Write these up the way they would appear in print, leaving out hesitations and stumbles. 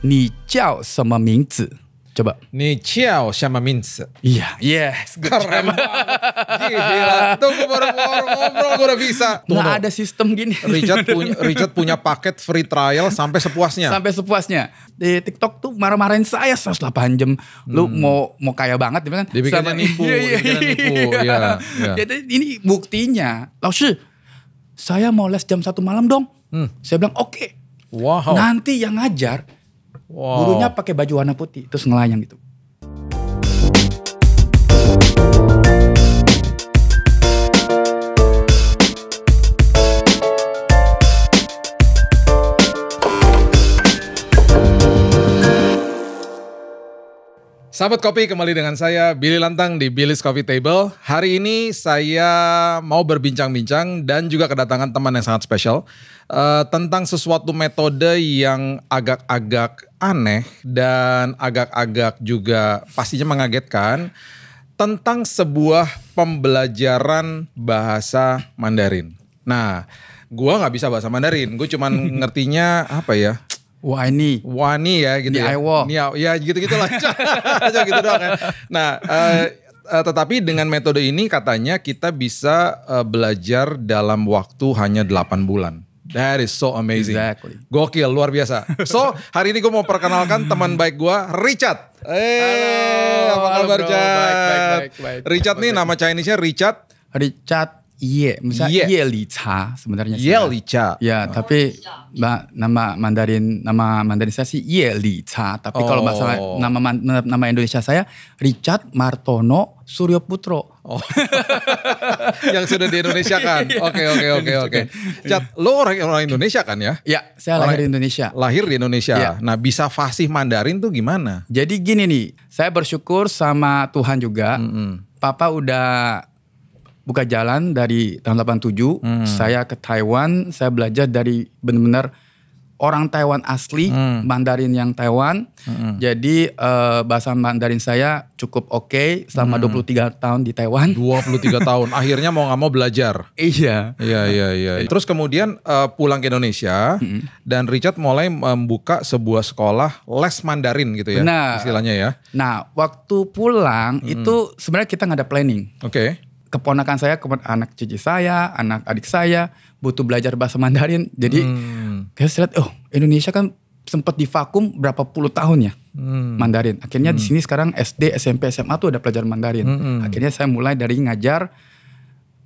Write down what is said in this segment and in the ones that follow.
你叫什么名字？ Coba. 你叫什么名字? Iya, yes. Keren banget. Gila. Tunggu baru ngobrol gue udah bisa. Nggak ada sistem gini. Richard punya paket free trial sampai sepuasnya. Sampai sepuasnya. Di TikTok tuh marah-marahin saya 108 jam. Lu mau kaya banget gitu kan. Dibikinnya nipu. Iya. Jadi ini buktinya. 老师, saya mau les jam 1 malam dong. Saya bilang oke. Wow. Nanti yang ngajar. Gurunya pakai baju warna putih, terus ngelayang gitu. Sahabat Kopi, kembali dengan saya Billy Lantang di Billy's Coffee Table. Hari ini saya mau berbincang-bincang dan juga kedatangan teman yang sangat spesial tentang sesuatu metode yang agak-agak aneh dan agak-agak juga pastinya mengagetkan tentang sebuah pembelajaran bahasa Mandarin. Nah, gua nggak bisa bahasa Mandarin, gue cuman ngertinya apa ya? Wani ya gitu ya. Ya gitu-gitu lah. Gitu doang kan. Nah, tetapi dengan metode ini katanya kita bisa belajar dalam waktu hanya 8 bulan. That is so amazing. Exactly. Gokil, luar biasa. So, hari ini gue mau perkenalkan teman baik gue, Richard. Halo, apa kabar, Richard? Baik. Richard nih nama Chinese-nya Richard misalnya Ye Li Cha sebenarnya. Ye Li Cha. Ya, tapi nama Mandarin saya sih Ye Li Cha. Tapi kalau masalah nama Indonesia saya Richard Martono Suryo Putro. Oh. Yang sudah di Indonesia kan. Oke. Chat, lo orang Indonesia kan ya? Ya, saya lahir di Indonesia. Lahir di Indonesia. Ya. Nah, bisa fasih Mandarin tuh gimana? Jadi gini nih, saya bersyukur sama Tuhan juga. Papa udah buka jalan dari tahun 87, saya ke Taiwan, saya belajar dari benar-benar orang Taiwan asli, Mandarin yang Taiwan. Jadi bahasa Mandarin saya cukup oke selama 23 tahun di Taiwan. 23 tahun, akhirnya mau gak mau belajar. Iya. Terus kemudian pulang ke Indonesia, dan Richard mulai membuka sebuah sekolah les Mandarin gitu ya, istilahnya ya. Nah, waktu pulang itu sebenarnya kita gak ada planning. Oke. Keponakan saya, anak cucu saya, anak adik saya butuh belajar bahasa Mandarin. Jadi saya lihat, Indonesia kan sempat divakum berapa puluh tahun ya Mandarin. Akhirnya di sini sekarang SD, SMP, SMA tuh ada pelajaran Mandarin. Akhirnya saya mulai dari ngajar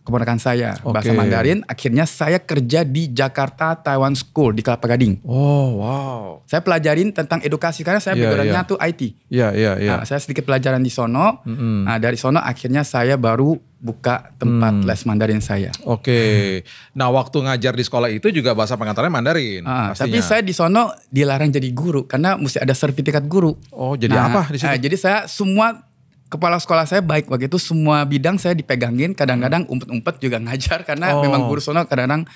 keponakan saya bahasa Mandarin. Akhirnya saya kerja di Jakarta Taiwan School di Kelapa Gading. Oh wow. Saya pelajarin tentang edukasi karena saya backgroundnya tuh IT. Iya. Nah, saya sedikit pelajaran di sono. Nah, dari sono akhirnya saya baru buka tempat les Mandarin saya. Oke. Nah, waktu ngajar di sekolah itu juga bahasa pengantarnya Mandarin. Tapi saya di sono dilarang jadi guru karena mesti ada sertifikat guru. Oh, jadi apa di situ? Jadi saya semua kepala sekolah saya baik waktu itu, semua bidang saya dipegangin. Kadang-kadang umpet-umpet juga ngajar karena memang guru sono kadang-kadang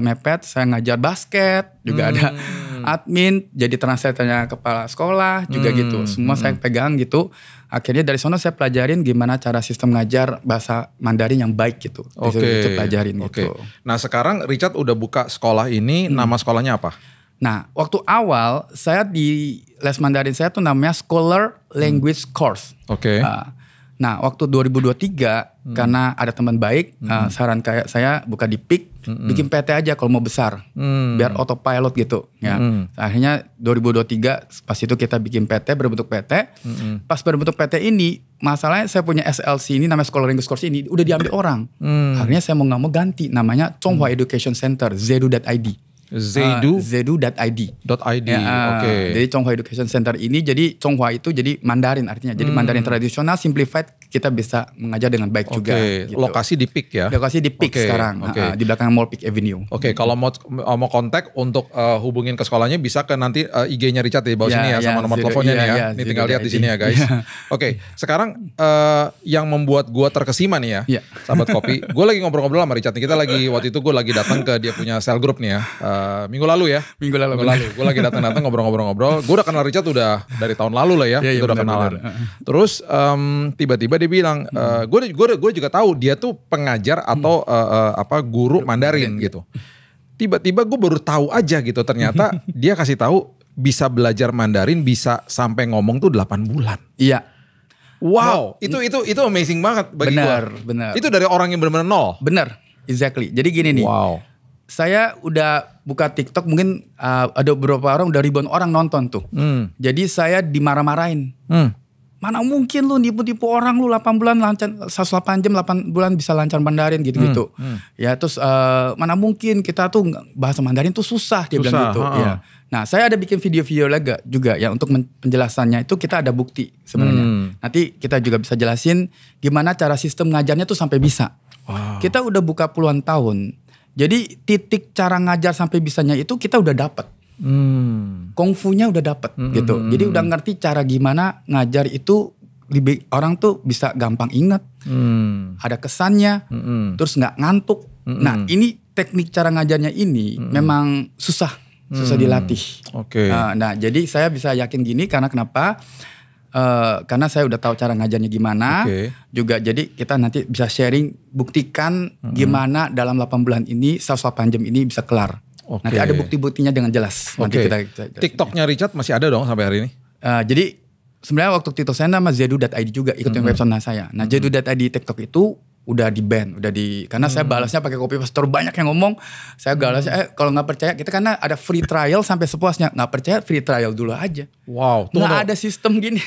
mepet. Saya ngajar basket, juga ada admin, jadi translatornya kepala sekolah juga gitu. Semua saya pegang gitu. Akhirnya dari sana saya pelajarin gimana cara sistem ngajar bahasa Mandarin yang baik gitu. Itu pelajarin gitu. Nah, sekarang Richard udah buka sekolah ini, nama sekolahnya apa? Nah, waktu awal saya di les Mandarin saya tuh namanya Scholar Language Course. Oke. Nah, waktu 2023 karena ada teman baik, saran kayak saya buka di PIK, bikin PT aja kalau mau besar, biar autopilot gitu. Ya, akhirnya 2023 pas itu kita bikin PT berbentuk PT. Pas berbentuk PT ini, masalahnya saya punya SLC ini namanya Scholar Language Course ini udah diambil orang. Akhirnya saya mau nggak mau ganti namanya Chonghua Education Center Zedu.id. Zedu.id. Oke. Jadi Chonghua Education Center ini, jadi Chonghua itu jadi Mandarin artinya. Jadi Mandarin tradisional simplified kita bisa mengajar dengan baik juga. Gitu. Lokasi di PIK ya? Lokasi di PIK sekarang, di belakang Mall PIK Avenue. Kalau mau kontak untuk hubungin ke sekolahnya bisa ke nanti IG-nya Richard di bawah sini ya, sama nomor teleponnya nih ya. Ini tinggal lihat di sini ya guys. Sekarang yang membuat gua terkesima nih ya, sahabat kopi. Gue lagi ngobrol-ngobrol sama Richard nih. Kita lagi waktu itu gue lagi datang ke dia punya cell group nih ya. Minggu lalu ya. Minggu lalu. Gue lagi datang ngobrol-ngobrol. Gue udah kenal Richard udah dari tahun lalu lah ya. Kita udah kenalan. Terus tiba-tiba dia dia bilang, gue juga tahu dia tuh pengajar atau guru Mandarin gitu. Tiba-tiba gue baru tahu aja gitu, ternyata dia kasih tahu bisa belajar Mandarin bisa sampai ngomong tuh 8 bulan. Iya. Wow, itu amazing banget bagi gue. Benar. Itu dari orang yang benar-benar nol. Benar, exactly. Jadi gini nih. Wow. Saya udah buka TikTok, mungkin ada beberapa orang, udah ribuan orang nonton tuh. Jadi saya dimarah-marahin. Mana mungkin lu nipu-nipu orang, lu 8 bulan lancar, 108 jam 8 bulan bisa lancar Mandarin gitu-gitu. Ya terus mana mungkin kita tuh bahasa Mandarin tuh susah, dia bilang gitu. Ya. Nah saya ada bikin video-video lagi juga ya untuk penjelasannya, itu kita ada bukti sebenarnya. Nanti kita juga bisa jelasin gimana cara sistem ngajarnya tuh sampai bisa. Wow. Kita udah buka puluhan tahun. Jadi titik cara ngajar sampai bisanya itu kita udah dapat. Kungfunya udah dapet gitu. Jadi udah ngerti cara gimana ngajar itu orang tuh bisa gampang ingat. Ada kesannya, terus nggak ngantuk. Nah ini teknik cara ngajarnya ini memang susah dilatih. Oke. Nah jadi saya bisa yakin gini karena kenapa? Karena saya udah tahu cara ngajarnya gimana. Juga jadi kita nanti bisa sharing, buktikan gimana dalam 8 bulan ini 108 jam ini bisa kelar. Nanti ada bukti-buktinya dengan jelas. Nanti kita TikToknya Richard masih ada dong sampai hari ini? Jadi sebenarnya waktu TikTok saya nama zedu.id juga, ikutin website saya. Nah zedu.id TikTok itu udah di ban, karena saya balasnya pakai copy paste, banyak yang ngomong, saya balasnya kalau nggak percaya kita karena ada free trial sampai sepuasnya, nggak percaya free trial dulu aja. Wow, nggak ada sistem gini.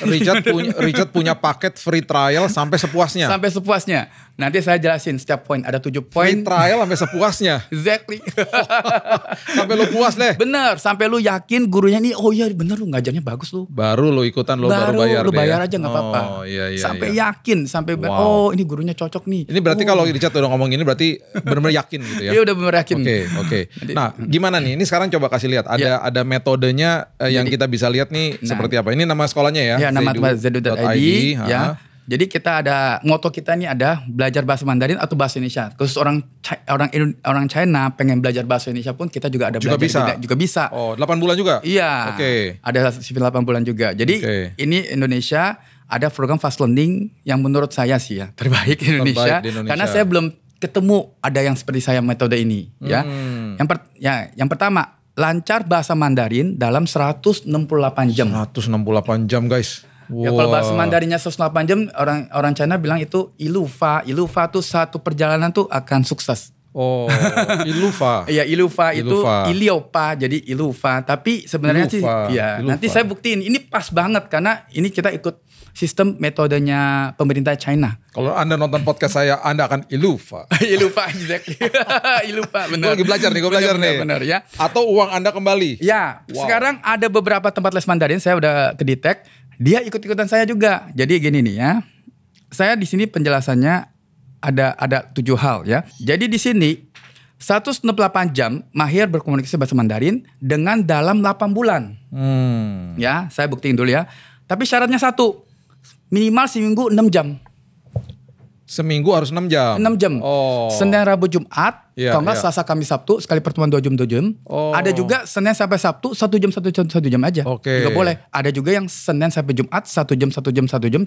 Richard punya paket free trial sampai sepuasnya. Sampai sepuasnya. Nanti saya jelasin setiap poin, ada 7 poin. Free trial sampai sepuasnya. Exactly. Sampai lu puas deh. Bener, sampai lu yakin gurunya nih, oh iya bener lu ngajarnya bagus lu. Baru lu ikutan, lu baru bayar. Lu bayar aja nggak apa-apa. Iya, sampai yakin, sampai oh ini gurunya cocok nih. Ini berarti kalau Richard udah ngomong ini berarti benar-benar yakin gitu ya. Iya udah benar yakin. Oke. Nah, gimana nih? Ini sekarang coba kasih lihat. Ada metodenya yang kita bisa lihat nih seperti apa. Ini nama sekolahnya ya. Ya, nama zedu.id ya. Jadi kita ada moto kita nih ada belajar bahasa Mandarin atau bahasa Indonesia. Khusus orang China pengen belajar bahasa Indonesia pun kita juga ada juga bisa. Oh, 8 bulan juga? Iya. Ada sipil 8 bulan juga. Jadi ini Indonesia ada program fast learning yang menurut saya sih ya terbaik di Indonesia. Karena saya belum ketemu ada yang seperti saya metode ini ya. Yang pertama, lancar bahasa Mandarin dalam 168 jam. 168 jam guys. Wow. Ya kalau bahasa Mandarinnya 108 jam, orang China bilang itu ilufa. Ilufa tuh satu perjalanan tuh akan sukses. Oh, ilufa. Iya, ilufa itu iliopa, jadi ilufa. Tapi sebenarnya sih ya nanti saya buktiin ini pas banget karena ini kita ikut sistem metodenya pemerintah China. Kalau Anda nonton podcast saya, Anda akan ilufa. Ilufa, exactly. Ilufa, benar. Gue lagi belajar nih. Benar ya. Atau uang Anda kembali. Ya, sekarang ada beberapa tempat les Mandarin, saya udah kedetek. Dia ikut-ikutan saya juga. Jadi gini nih ya. Saya di sini penjelasannya ada 7 hal ya. Jadi di sini 168 jam mahir berkomunikasi bahasa Mandarin dengan dalam 8 bulan. Ya, saya buktiin dulu ya. Tapi syaratnya 1. Minimal seminggu 6 jam. Seminggu harus 6 jam? 6 jam. Oh. Senin, Rabu, Jumat. Kalau enggak Selasa, Kamis, Sabtu. Sekali pertemuan 2 jam. Oh. Ada juga Senin sampai Sabtu 1 jam aja. Juga boleh. Ada juga yang Senin sampai Jumat 1 jam.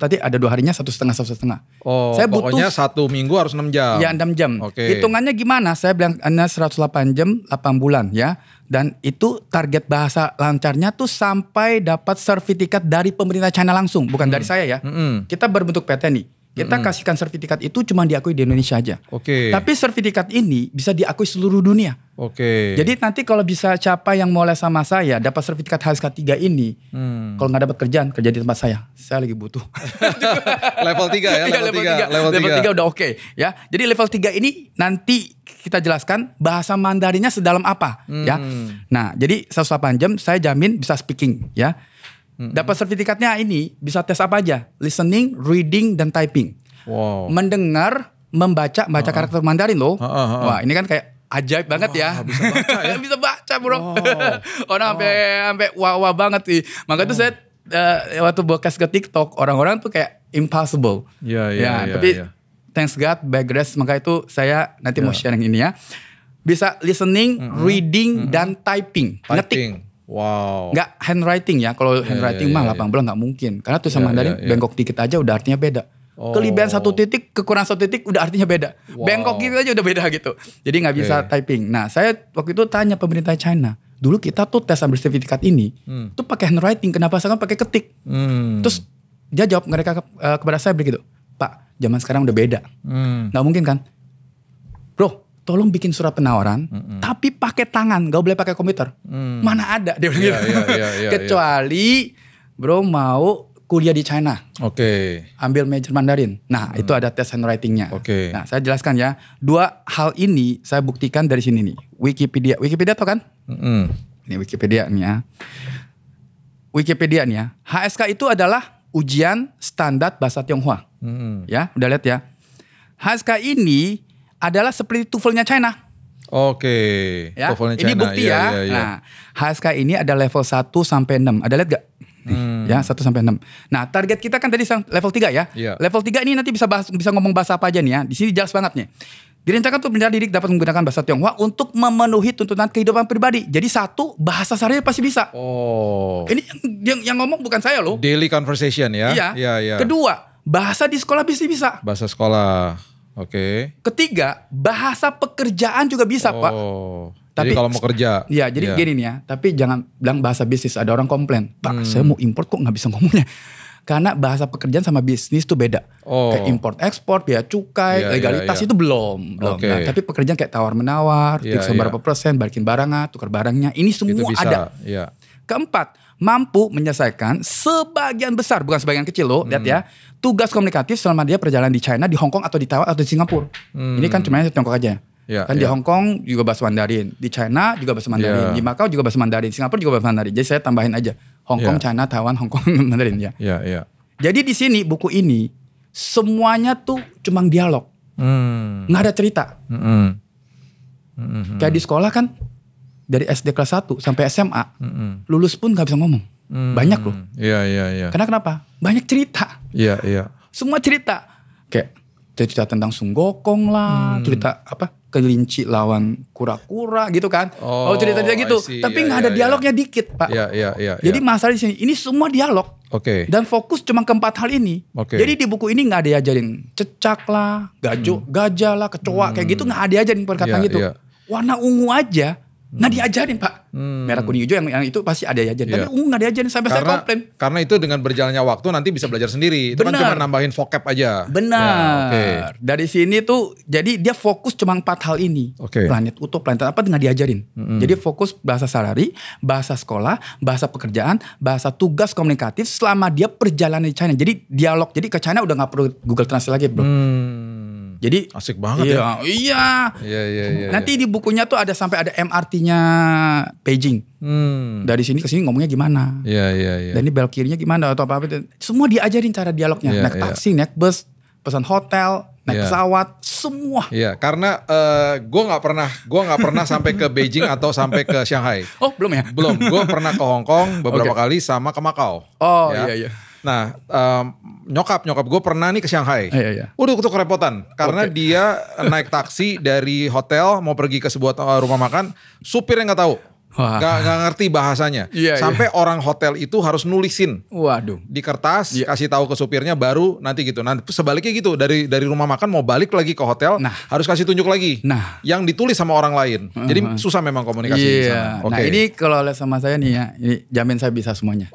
Tadi ada 2 harinya 1,5. Oh, saya pokoknya 1 minggu harus 6 jam. Ya 6 jam. Hitungannya gimana? Saya bilang 108 jam 8 bulan ya. Dan itu target bahasa lancarnya tuh sampai dapat sertifikat dari pemerintah China langsung. Bukan dari saya ya. Kita berbentuk PT nih. Kita kasihkan sertifikat itu cuma diakui di Indonesia aja. Tapi sertifikat ini bisa diakui seluruh dunia. Jadi nanti kalau bisa siapa yang mau les sama saya dapat sertifikat HSK 3 ini, kalau nggak dapat kerja di tempat saya lagi butuh. Level 3 ya, level 3 udah oke ya. Jadi level 3 ini nanti kita jelaskan bahasa Mandarinnya sedalam apa ya. Nah, jadi 108 jam saya jamin bisa speaking ya. Dapat sertifikatnya ini bisa tes apa aja? Listening, reading, dan typing. Wow. Mendengar, membaca karakter Mandarin loh. Wah ini kan kayak ajaib banget ya. Bisa baca ya? Bisa baca bro. Orang sampai wah banget sih. Maka itu saya waktu broadcast ke TikTok orang-orang tuh kayak impossible. Tapi thanks God, by grace, maka itu saya nanti mau sharing ini ya. Bisa listening, reading, dan typing. Ngetik. Wow. Nggak handwriting ya. Kalau handwriting mah 8 bulan nggak mungkin. Karena tulisan Mandarin bengkok dikit aja udah artinya beda. Kelebihan satu titik, kekurangan satu titik udah artinya beda. Bangkok gitu aja udah beda gitu. Jadi nggak bisa typing. Nah saya waktu itu tanya pemerintah China. Dulu kita tuh tes ambil sertifikat ini tuh pakai handwriting. Kenapa sekarang pakai ketik? Terus dia jawab mereka kepada saya begitu. Pak, zaman sekarang udah beda. Nggak mungkin kan? Bro, tolong bikin surat penawaran, tapi pakai tangan, gak boleh pakai komputer. Mana ada dia bilang gitu. Kecuali bro mau kuliah di China. Ambil major Mandarin. Nah, itu ada tes handwritingnya. Nah, saya jelaskan ya. Dua hal ini saya buktikan dari sini nih. Wikipedia. Wikipedia tau kan? Ini Wikipedia nih ya. Wikipedia nih ya. HSK itu adalah ujian standar bahasa Tionghoa. Ya, udah lihat ya. HSK ini adalah seperti TOEFL-nya China. Ya, TOEFL-nya China. Ini bukti ya. Nah, HSK ini ada level 1 sampai 6. Ada lihat gak? Ya, 1 sampai 6. Nah, target kita kan tadi level 3 ya. Level 3 ini nanti bisa ngomong bahasa apa aja nih ya. Di sini jelas banget nih. Direncanakan untuk pendidik didik dapat menggunakan bahasa Tionghoa untuk memenuhi tuntutan kehidupan pribadi. Jadi satu, bahasa sehari pasti bisa. Ini yang ngomong bukan saya loh. Daily conversation ya. Iya. Kedua, bahasa di sekolah bisa. Bahasa sekolah. Ketiga, bahasa pekerjaan juga bisa, Pak. Tapi kalau mau kerja. Iya, jadi gini nih ya. Tapi jangan bilang bahasa bisnis. Ada orang komplain, Pak, saya mau import kok nggak bisa ngomongnya. Karena bahasa pekerjaan sama bisnis itu beda. Kayak import ekspor, biaya cukai, legalitas itu belum. Nah, tapi pekerjaan kayak tawar menawar, berapa persen, balikin barangnya, tukar barangnya, ini semua ada. Keempat, mampu menyelesaikan sebagian besar, bukan sebagian kecil loh, lihat ya, tugas komunikatif selama dia perjalanan di China, di Hong Kong atau di Taiwan atau di Singapura. Ini kan cuma Tiongkok aja. Di Hong Kong juga bahasa Mandarin, di China juga bahasa Mandarin, di Macau juga bahasa Mandarin, Singapura juga bahasa Mandarin. Jadi saya tambahin aja Hong Kong, China, Taiwan, Hong Kong, Mandarin ya. Jadi di sini buku ini semuanya tuh cuma dialog, nggak ada cerita. Kayak di sekolah kan dari SD kelas 1 sampai SMA, lulus pun nggak bisa ngomong. Banyak loh. Karena kenapa? Banyak cerita. Semua cerita. Kayak cerita tentang Sun Gokong lah, cerita apa? Kelinci lawan kura-kura gitu kan. Cerita-cerita gitu. Tapi nggak ada dialognya dikit, Pak. Jadi masalah di sini, ini semua dialog. Dan fokus cuma ke 4 hal ini. Jadi di buku ini nggak ada diajarin cecak lah, gajah lah, kecoa kayak gitu, nggak ada diajarin perkataan gitu. Warna ungu aja nggak diajarin, Pak. Merah kuning hijau yang itu pasti ada diajarin. Tapi ungu nggak diajarin sampai saya komplain. Karena itu dengan berjalannya waktu nanti bisa belajar sendiri. Itu kan cuma nambahin vocab aja. Benar. Dari sini tuh jadi dia fokus cuma 4 hal ini. Planet utuh, planet apa nggak diajarin. Jadi fokus bahasa sehari, bahasa sekolah, bahasa pekerjaan, bahasa tugas komunikatif selama dia perjalanan di China. Jadi dialog. Jadi ke China udah nggak perlu Google Translate lagi, bro. Jadi asik banget ya. Iya. Nanti di bukunya tuh ada sampai ada MRT-nya Beijing. Dari sini ke sini ngomongnya gimana? Dan ini belok kirinya gimana atau apa itu. Semua diajarin cara dialognya. Naik taksi, naik bus, pesan hotel, naik pesawat, semua. Karena gue nggak pernah sampai ke Beijing atau sampai ke Shanghai. Belum ya? Belum. Gue pernah ke Hong Kong beberapa kali sama ke Macau. Iya. Nah, nyokap gue pernah nih ke Shanghai. Udah tuh kerepotan karena dia naik taksi dari hotel mau pergi ke sebuah rumah makan, supirnya nggak tahu, nggak ngerti bahasanya. Sampai orang hotel itu harus nulisin, di kertas, kasih tahu ke supirnya baru nanti gitu. Nanti sebaliknya gitu dari rumah makan mau balik lagi ke hotel, harus kasih tunjuk lagi. Yang ditulis sama orang lain. Jadi susah memang komunikasi di sana. Nah ini kalau lihat sama saya nih ya, ini jamin saya bisa semuanya.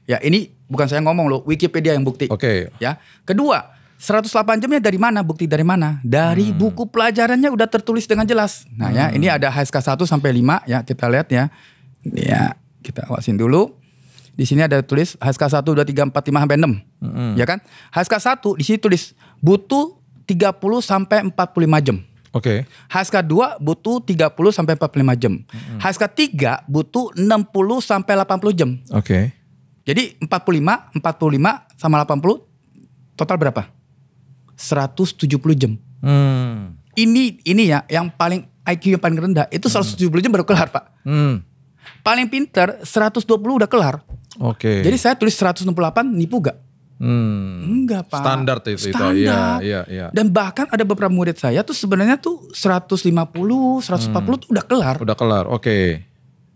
Ya ini bukan saya ngomong loh, Wikipedia yang bukti. Ya. Kedua, 108 jamnya dari mana? Bukti dari mana? Dari buku pelajarannya udah tertulis dengan jelas. Nah ya, ini ada HSK 1 sampai 5 ya, kita lihat ya. Ya, kita awasin dulu. Di sini ada tulis HSK 1 2 3 4 5 sampai 6. Ya kan? HSK 1 di sini tulis butuh 30 sampai 45 jam. HSK 2 butuh 30 sampai 45 jam. HSK 3 butuh 60 sampai 80 jam. Jadi 45 sama 80 total berapa? 170 jam. Ini ya yang paling IQ yang paling rendah itu 170 jam baru kelar, Pak. Paling pinter 120 udah kelar. Jadi saya tulis 168 nipu gak? Enggak, Pak. Standar itu. Standar. Iya. Dan bahkan ada beberapa murid saya tuh sebenarnya tuh 150, 140 tuh udah kelar. Udah kelar.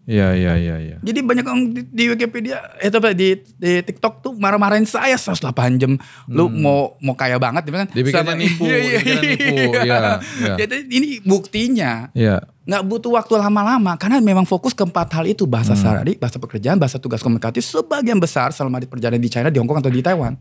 Iya, iya, iya, iya. Jadi banyak orang di Wikipedia, di TikTok tuh marah-marahin saya 108 jam. Lu mau kaya banget, kan? Dibikinnya nipu, dibikinnya nipu. Iya, iya. Jadi ini buktinya. Iya. Nggak butuh waktu lama-lama karena memang fokus ke 4 hal itu, bahasa sehari, bahasa pekerjaan, bahasa tugas komunikatif sebagian besar selama di perjalanan di China, di Hong Kong atau di Taiwan.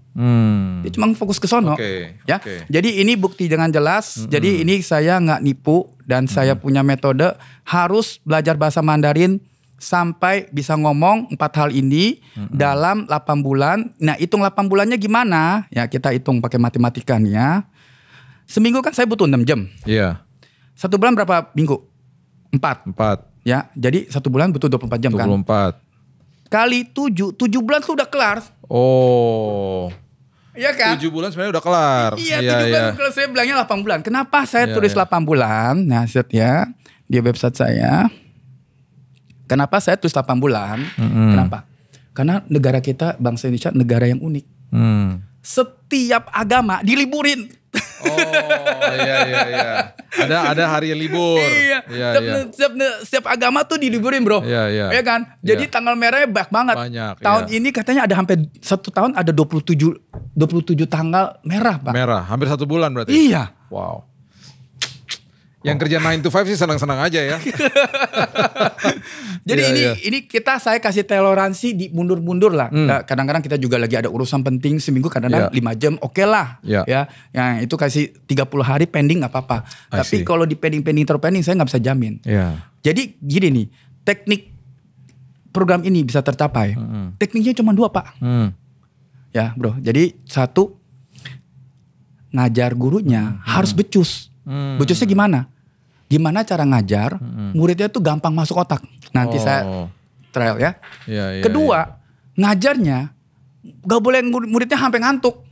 Dia cuma fokus ke sono. Ya. Jadi ini bukti dengan jelas. Jadi ini saya nggak nipu dan saya punya metode harus belajar bahasa Mandarin sampai bisa ngomong 4 hal ini dalam 8 bulan. Nah, hitung 8 bulannya gimana? Ya, kita hitung pakai matematikanya. Seminggu kan saya butuh 6 jam. Iya. 1 bulan berapa minggu? 4. Ya, jadi 1 bulan butuh 24 jam 24. kan? Kali 7 bulan tuh udah kelar. Oh. Iya kan? 7 bulan sebenarnya udah kelar. Iya, 7 bulan kalau saya bilangnya 8 bulan. Kenapa saya tulis 8 bulan? Nah, set ya di website saya. Kenapa saya tulis 8 bulan? Kenapa? Karena negara kita, bangsa Indonesia, negara yang unik. Setiap agama diliburin. Oh, iya. Ada hari libur. Iya. Setiap agama tuh diliburin, bro. Iya. Ya kan? Jadi tanggal merahnya banyak banget. Tahun ini katanya ada hampir 1 tahun ada 27 tanggal merah, Pak. Merah, hampir 1 bulan berarti. Iya. Wow. Yang kerja 9 to 5 sih senang-senang aja ya. Jadi ini saya kasih toleransi di mundur-mundur lah. Kadang-kadang kita juga lagi ada urusan penting seminggu, kadang-kadang 5 jam oke lah. Ya, yang itu kasih 30 hari pending nggak apa-apa. Tapi kalau di pending saya nggak bisa jamin. Jadi gini nih, teknik program ini bisa tercapai. Tekniknya cuma 2, Pak. Ya, bro. Jadi 1, ngajar gurunya harus becus. Becusnya gimana? Gimana cara ngajar muridnya tuh gampang masuk otak. Nanti saya trial ya. Kedua, ngajarnya gak boleh muridnya sampai ngantuk.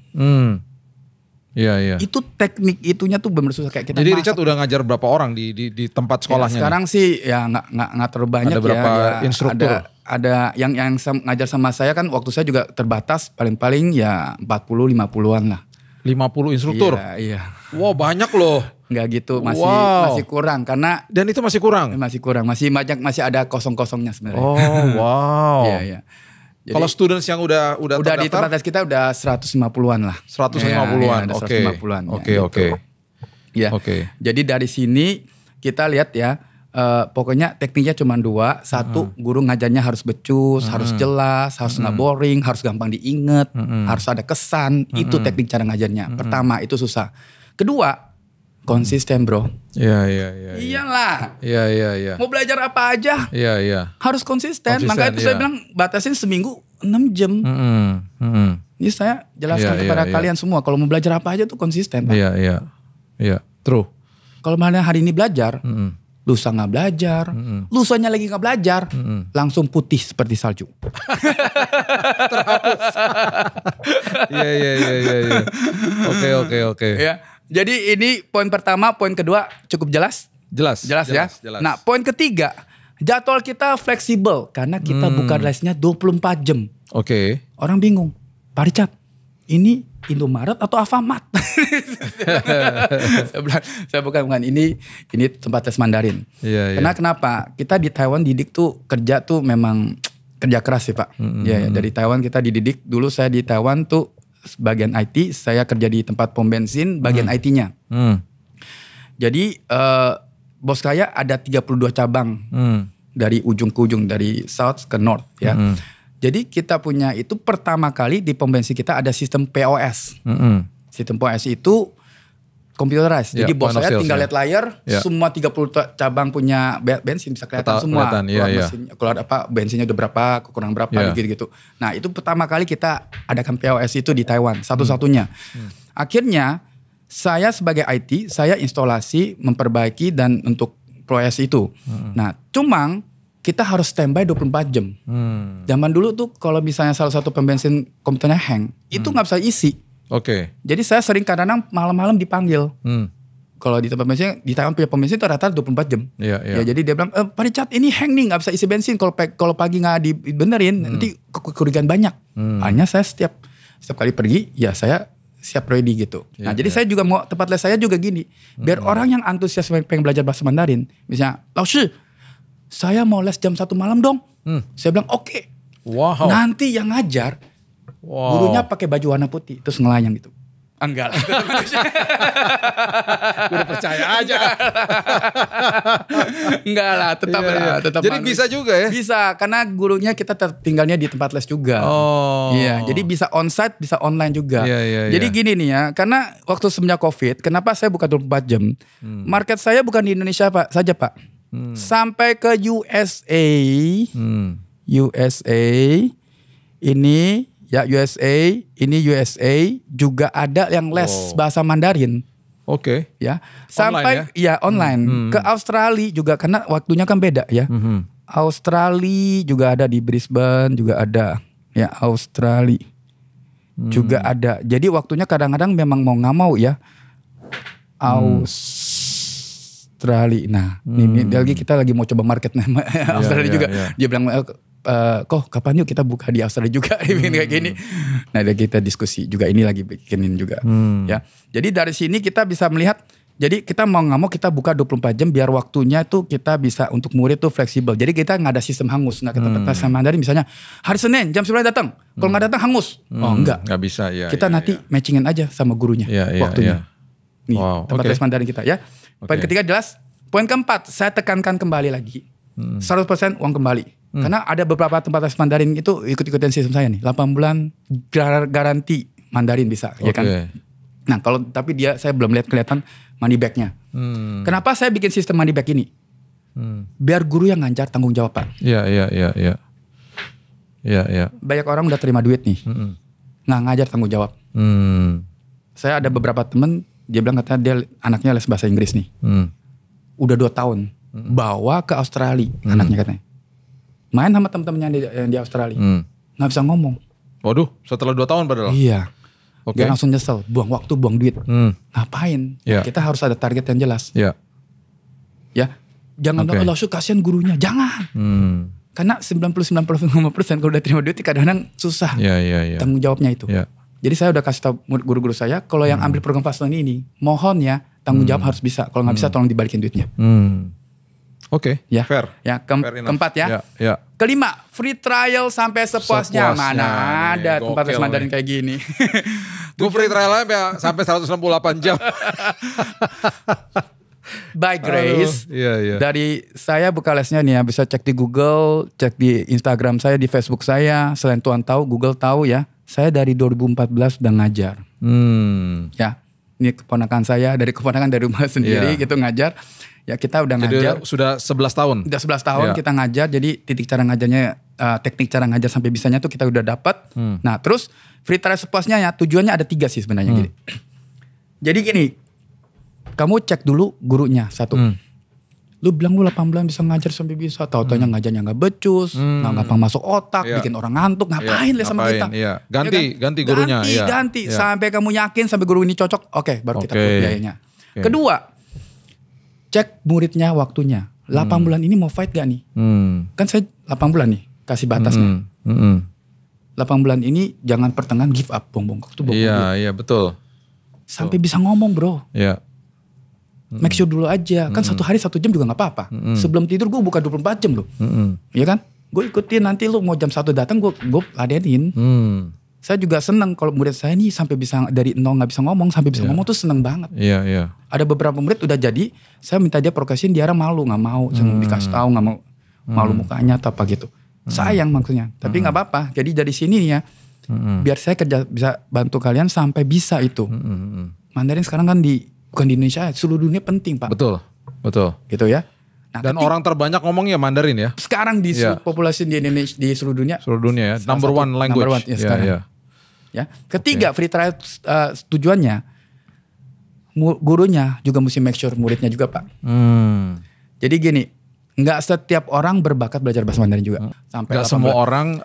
Itu teknik itunya tuh bener susah kayak kita. Jadi Richard udah ngajar berapa orang di tempat sekolahnya? Sekarang sih ya nggak terlalu banyak. Ada berapa instruktur? Ada yang ngajar sama saya kan waktu saya juga terbatas, paling-paling ya 40-50an lah. 50 instruktur? Iya. Wow, banyak loh. Nggak gitu, masih kurang karena. Dan itu masih kurang? Masih kurang, masih banyak, masih ada kosong-kosongnya sebenarnya. Oh, wow. Iya. Kalau students yang udah di tempat tes kita udah 150-an lah. 150-an. Oke. Oke. Ya. Jadi dari sini kita lihat ya, pokoknya tekniknya cuma 2. 1, guru ngajarnya harus becus, harus jelas, harus nggak boring, harus gampang diinget, harus ada kesan. Itu teknik cara ngajarnya. Pertama, itu susah. Kedua, konsisten, bro. Iya. Iyalah. Iya. Mau belajar apa aja. Iya. Harus konsisten. Makanya itu saya bilang batasin seminggu 6 jam. Ini saya jelaskan kepada kalian semua. Kalau mau belajar apa aja tuh konsisten, Pak. Iya. True. Kalau mana hari ini belajar, lusa nggak belajar, lusanya lagi nggak belajar, langsung putih seperti salju. Terhapus. Iya. Oke. Ya. Jadi ini poin pertama, poin kedua cukup jelas? Jelas ya. Nah, poin ketiga, jadwal kita fleksibel karena kita buka lesnya 24 jam. Oke. Orang bingung, Pak Richard, ini Indomaret atau Alfamart? saya bukan ini tempat tes Mandarin. Karena kenapa? Kita di Taiwan didik tuh kerja tuh memang kerja keras sih, Pak. Dari Taiwan kita dididik. Dulu saya di Taiwan tuh bagian IT, saya kerja di tempat pom bensin bagian IT-nya. Jadi bos saya ada 32 cabang dari ujung ke ujung, dari south ke north ya. Jadi kita punya itu pertama kali di pom bensin kita ada sistem POS. Sistem POS itu computerized. Jadi bos saya tinggal lihat layar, semua 30 cabang punya bensin bisa kelihatan semua. Kalau ada apa bensinnya udah berapa, kekurangan berapa gitu. Nah, itu pertama kali kita adakan POS itu di Taiwan, satu-satunya. Akhirnya saya sebagai IT, saya instalasi, memperbaiki dan untuk POS itu. Nah, cuma kita harus standby 24 jam. Zaman dulu tuh kalau misalnya salah satu pembensin komputernya hang, itu nggak bisa isi. Jadi saya sering kadang-kadang malam-malam dipanggil. Kalau di tempat bensin, di Taiwan punya pom bensin itu rata-rata 24 jam. Ya, jadi dia bilang, Pak Richard ini hang nih, nggak bisa isi bensin. Kalau pagi nggak dibenerin, nanti kerugian banyak. Hanya saya setiap kali pergi, ya saya siap ready gitu. Jadi saya juga mau tempat les saya juga gini, biar orang yang antusias pengen belajar bahasa Mandarin, misalnya, 老师 saya mau les jam 1 malam dong. Saya bilang oke. Wow. Nanti yang ngajar gurunya pakai baju warna putih terus ngelayang gitu. Enggak lah. Udah percaya aja. Enggak lah, tetap lah, tetap. Jadi bisa juga ya? Bisa, karena gurunya kita tinggalnya di tempat les juga. Iya, jadi bisa onsite, bisa online juga. Jadi gini nih ya, karena waktu semenjak Covid, kenapa saya buka 24 jam? Market saya bukan di Indonesia saja Pak. Sampai ke USA. USA ini ya USA juga ada yang les bahasa Mandarin. Oke. Ya, sampai online ke Australia juga karena waktunya kan beda ya. Australia juga ada di Brisbane juga ada. Ya, Australia juga ada. Jadi waktunya kadang-kadang memang mau nggak mau ya. Australia. Nah, ini lagi kita lagi mau coba market Australia juga. Dia bilang kok kapan yuk kita buka di Australia juga kayak gini. Nah, kita diskusi juga ini lagi bikinin juga. Ya. Jadi dari sini kita bisa melihat, jadi kita mau nggak mau kita buka 24 jam biar waktunya tuh kita bisa untuk murid tuh fleksibel. Jadi kita nggak ada sistem hangus, nggak kita tes Mandarin misalnya hari Senin jam 9 datang. Kalau nggak datang hangus. Enggak. Nggak bisa ya. Kita nanti matchingin aja sama gurunya waktunya. Nih, tempat tes Mandarin kita ya. Poin ketiga jelas. Poin keempat, saya tekankan kembali lagi. 100% uang kembali. Karena ada beberapa tempat les Mandarin itu ikut-ikutan sistem saya nih. 8 bulan garanti Mandarin bisa, ya kan? Nah, tapi saya belum lihat kelihatan money back-nya. Kenapa saya bikin sistem money back ini? Biar guru yang ngajar tanggung jawab, Pak. Iya. Banyak orang udah terima duit nih. Nggak ngajar tanggung jawab. Saya ada beberapa temen, dia bilang katanya dia anaknya les bahasa Inggris nih. Udah 2 tahun. Bawa ke Australia anaknya katanya. Main sama temen-temennya yang di Australia. Gak bisa ngomong. Waduh, setelah 2 tahun padahal? Iya. Dia langsung nyesel. Buang waktu, buang duit. Ngapain? Kita harus ada target yang jelas. Ya. Jangan bilang, Allah kasihan gurunya. Jangan. Karena 99% kalau udah terima duit kadang-kadang susah. Tanggung jawabnya itu. Jadi saya udah kasih tahu guru-guru saya, kalau yang ambil program fast learning ini, mohon ya tanggung jawab harus bisa. Kalau gak bisa tolong dibalikin duitnya. Oke, fair. Ya, keempat ya. Kelima, free trial sampai sepuasnya. Mana ada tempat les Mandarin kayak gini. Gue free trialnya sampai 168 jam. By Grace. Dari saya buka lesnya nih ya, bisa cek di Google, cek di Instagram saya, di Facebook saya. Selain Tuhan tahu, Google tahu ya. Saya dari 2014 udah ngajar. Ya, ini keponakan saya, dari rumah sendiri gitu ngajar. Ya kita udah ngajar. Jadi sudah 11 tahun. Udah 11 tahun kita ngajar. Jadi titik cara ngajarnya, teknik cara ngajar sampai bisanya tuh kita udah dapat. Nah terus free trial sepuasnya ya, tujuannya ada 3 sih sebenarnya. Gini. Jadi gini, kamu cek dulu gurunya satu. Lu bilang lu 8 bulan bisa ngajar sampai bisa. Tau-taunya ngajarnya gak becus, gak gampang masuk otak, bikin orang ngantuk. Ngapain les sama kita? Ganti gurunya. Ganti. Sampai kamu yakin sampai guru ini cocok. Oke, baru kita put biayanya. Kedua, cek muridnya waktunya. 8 bulan ini mau fight gak nih? Kan saya 8 bulan nih kasih batasnya. 8 bulan ini jangan pertengahan give up. Bong-bong. Iya betul. Sampai bisa ngomong bro. Make sure dulu aja. Kan 1 hari 1 jam juga gak apa-apa. Sebelum tidur gue buka 24 jam loh. Iya kan? Gue ikutin, nanti lu mau jam 1 datang gue ladenin. Saya juga seneng kalau murid saya nih sampai bisa dari 0 gak bisa ngomong sampai bisa ngomong tuh seneng banget. Ada beberapa murid udah jadi, saya minta dia progresin, dia malu gak mau. Saya dikasih tahu gak mau, malu mukanya atau apa gitu. Sayang maksudnya, tapi gak apa-apa. Jadi dari sini nih ya, biar saya kerja bisa bantu kalian sampai bisa itu. Mandarin sekarang kan bukan di Indonesia, seluruh dunia penting Pak. Betul. Gitu ya. Nah, dan orang terbanyak ngomongnya Mandarin ya. Sekarang di populasi di Indonesia, di seluruh dunia. Seluruh dunia ya, number one language. Number one, ya, sekarang. Ya. Ketiga, free trial tujuannya gurunya juga mesti make sure muridnya juga Pak. Jadi gini, nggak setiap orang berbakat belajar bahasa Mandarin juga. Sampai nggak semua orang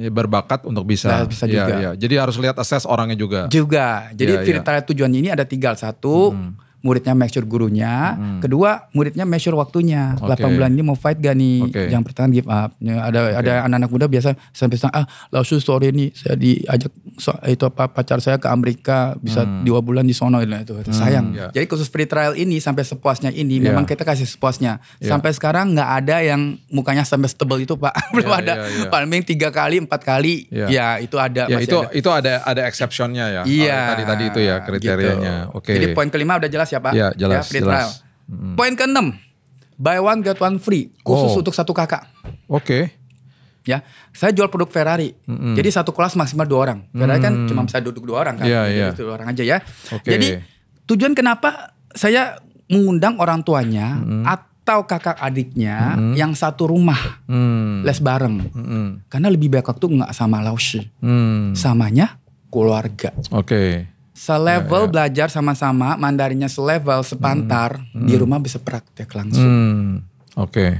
berbakat untuk bisa. Bisa juga. Jadi harus lihat assess orangnya juga. Jadi free trial tujuannya ini ada 3. 1, muridnya make sure gurunya. Kedua, muridnya make sure waktunya. 8 bulan ini mau fight gak nih? Jangan pertahan give up. Ada anak-anak muda biasa sampai langsung sorry nih saya diajak pacar saya ke Amerika bisa 2 bulan di sono itu sayang. Jadi khusus free trial ini sampai sepuasnya ini memang kita kasih sepuasnya. Sampai sekarang nggak ada yang mukanya sampai setebal itu Pak. Belum ada. Paling 3 kali 4 kali ya itu ada. Ya itu ada exceptionnya ya. Iya. Tadi itu ya kriterianya. Gitu. Jadi poin kelima udah jelas ya Pak. Ya jelas. Free trial. Poin ke-6, buy one get one free khusus untuk 1 kakak. Ya, saya jual produk Ferrari. Jadi satu kelas maksimal 2 orang. Ferrari kan cuma bisa duduk 2 orang kan. Jadi 2 orang aja ya. Jadi tujuan kenapa saya mengundang orang tuanya atau kakak adiknya yang satu rumah les bareng. Karena lebih baik waktu nggak sama lausi. Samanya keluarga. Selevel belajar sama-sama, Mandarinnya selevel, sepantar, di rumah bisa praktek langsung.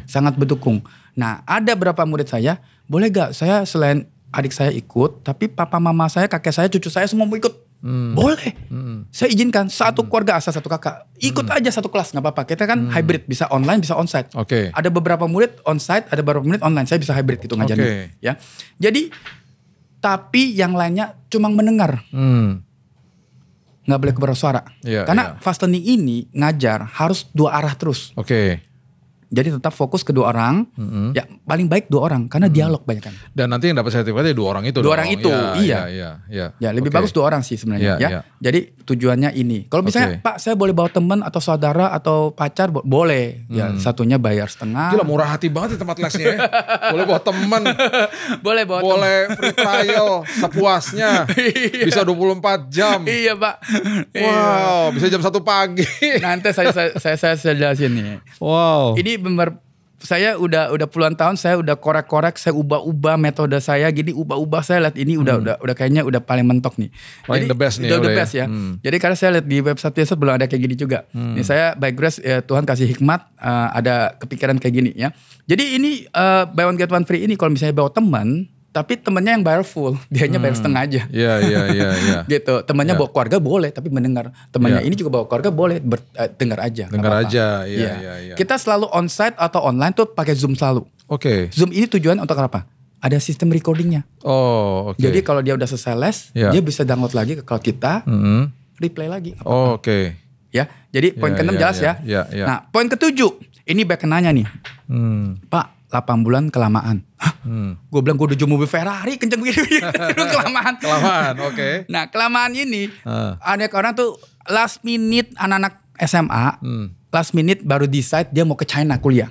Sangat berdukung. Nah, ada berapa murid saya, boleh gak saya selain adik saya ikut, tapi papa mama saya, kakek saya, cucu saya semua mau ikut? Boleh. Saya izinkan, satu keluarga asal 1 kakak. Ikut aja 1 kelas, gak apa-apa. Kita kan hybrid, bisa online, bisa onsite. Ada beberapa murid onsite, ada beberapa murid online. Saya bisa hybrid gitu ngajarnya. Ya. Jadi, tapi yang lainnya cuma mendengar. Nggak boleh bersuara. Karena fast learning ini ngajar harus 2 arah terus. Jadi tetap fokus ke 2 orang. Ya paling baik 2 orang karena dialog banyak kan. Dan nanti yang dapat sertifikatnya 2 orang itu. 2 orang itu, iya. Ya lebih bagus 2 orang sih sebenarnya. Jadi tujuannya ini. Kalau misalnya Pak saya boleh bawa teman atau saudara atau pacar boleh. Ya satunya bayar setengah. Gila murah hati banget di tempat lesnya ya. Boleh bawa teman. Boleh bawa teman. Boleh free trial sepuasnya. Bisa 24 jam. Iya Pak. Wow, bisa jam 1 pagi. Nanti saya jelasin nih. Wow. Ini benar, saya udah puluhan tahun saya udah korek-korek, saya ubah-ubah metode saya gini, ubah-ubah saya lihat ini udah kayaknya udah paling mentok nih. Paling the best nih. Udah the best ya. Jadi karena saya lihat di website belum ada kayak gini juga. Ini saya by grace Tuhan kasih hikmat ada kepikiran kayak gini ya. Jadi ini buy one get one free ini kalau misalnya bawa teman, tapi temennya yang bayar full, dianya bayar setengah aja. Iya. Gitu. Temannya bawa keluarga boleh, tapi mendengar. Temannya ini juga bawa keluarga boleh, dengar aja. Dengar aja, iya. Kita selalu onsite atau online tuh pakai Zoom selalu. Zoom ini tujuan untuk apa? Ada sistem recordingnya. Jadi kalau dia udah selesai les, dia bisa download lagi ke cloud kita, replay lagi. Ya, jadi poin ke-6 jelas ya. Nah, poin ke-7, ini back nanya nih. Pak, 8 bulan kelamaan. Gue bilang gue udah jual mobil Ferrari kenceng begini. Kelamaan. Nah kelamaan ini ada orang tuh last minute anak-anak SMA. Last minute baru decide dia mau ke China kuliah.